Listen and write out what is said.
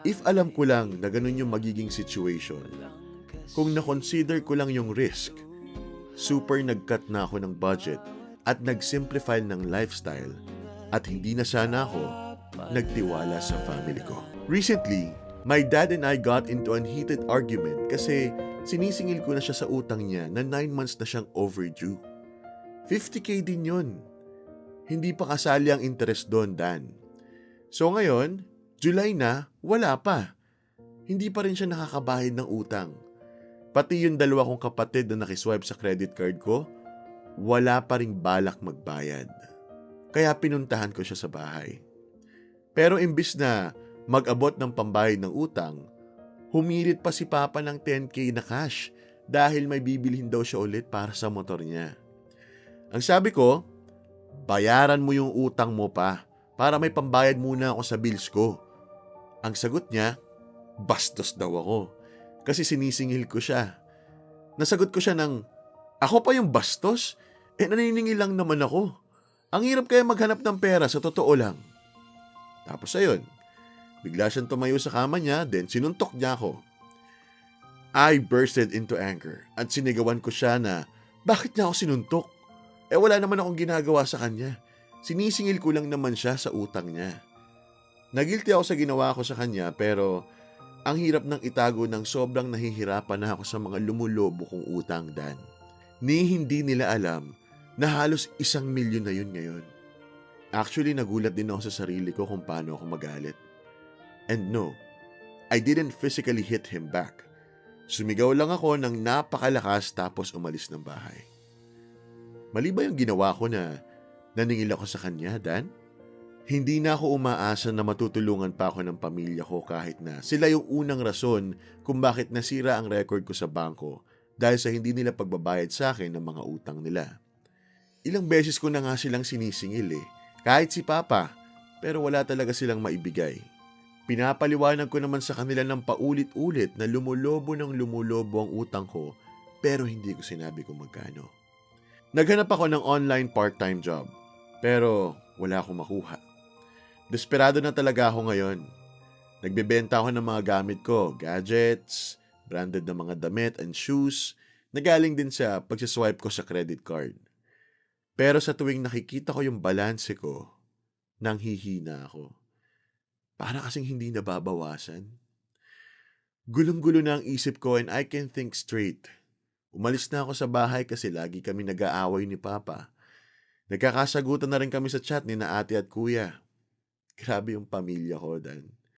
If alam ko lang na ganun yung magiging situation, kung na-consider ko lang yung risk, super nag-cut na ako ng budget at nag-simplify ng lifestyle at hindi na sana ako nagtiwala sa family ko. Recently, my dad and I got into an heated argument kasi sinisingil ko na siya sa utang niya na 9 months na siyang overdue. 50K din yun. Hindi pa kasali ang interest doon, Dan. So ngayon, July na, wala pa. Hindi pa rin siya nakakabayad ng utang. Pati yung dalawa kong kapatid na nakiswipe sa credit card ko, wala pa ring balak magbayad. Kaya pinuntahan ko siya sa bahay. Pero imbis na mag-abot ng pambayad ng utang, humirit pa si Papa ng 10K na cash dahil may bibilhin daw siya ulit para sa motor niya. Ang sabi ko, bayaran mo yung utang mo pa para may pambayad muna ako sa bills ko. Ang sagot niya, bastos daw ako kasi sinisingil ko siya. Nasagot ko siya ng, ako pa yung bastos? Naniningil lang naman ako. Ang hirap kaya maghanap ng pera sa totoo lang. Tapos ayun, bigla siyang tumayo sa kama niya, then sinuntok niya ako. I bursted into anger at sinigawan ko siya na bakit niya ako sinuntok? Wala naman akong ginagawa sa kanya. Sinisingil ko lang naman siya sa utang niya. Nagilty ako sa ginawa ko sa kanya pero ang hirap ng itago ng sobrang nahihirapan na ako sa mga lumulobo kong utang, Dan. Ni hindi nila alam na halos 1,000,000 na yun ngayon. Actually, nagulat din ako sa sarili ko kung paano ako magalit. And no, I didn't physically hit him back. Sumigaw lang ako ng napakalakas tapos umalis ng bahay. Mali ba yung ginawa ko na naningil ako sa kanya, Dan? Hindi na ako umaasa na matutulungan pa ako ng pamilya ko kahit na sila yung unang rason kung bakit nasira ang record ko sa bangko dahil sa hindi nila pagbabayad sa akin ng mga utang nila. Ilang beses ko na nga silang sinisingil kahit si Papa, pero wala talaga silang maibigay. Pinapaliwanag ko naman sa kanila ng paulit-ulit na lumulobo ang utang ko pero hindi ko sinabi kung magkano. Naghanap ako ng online part-time job, pero wala akong makuha. Desperado na talaga ako ngayon. Nagbebenta ako ng mga gamit ko, gadgets, branded na mga damit and shoes, na galing din sa pagsiswipe ko sa credit card. Pero sa tuwing nakikita ko yung balanse ko, nanghihina ako. Para kasing hindi nababawasan. Gulong-gulo na ang isip ko and I can't think straight. Umalis na ako sa bahay kasi lagi kami nag-aaway ni Papa. Nagkakasagutan na rin kami sa chat ni na ate at kuya. Grabe yung pamilya ko, Dan.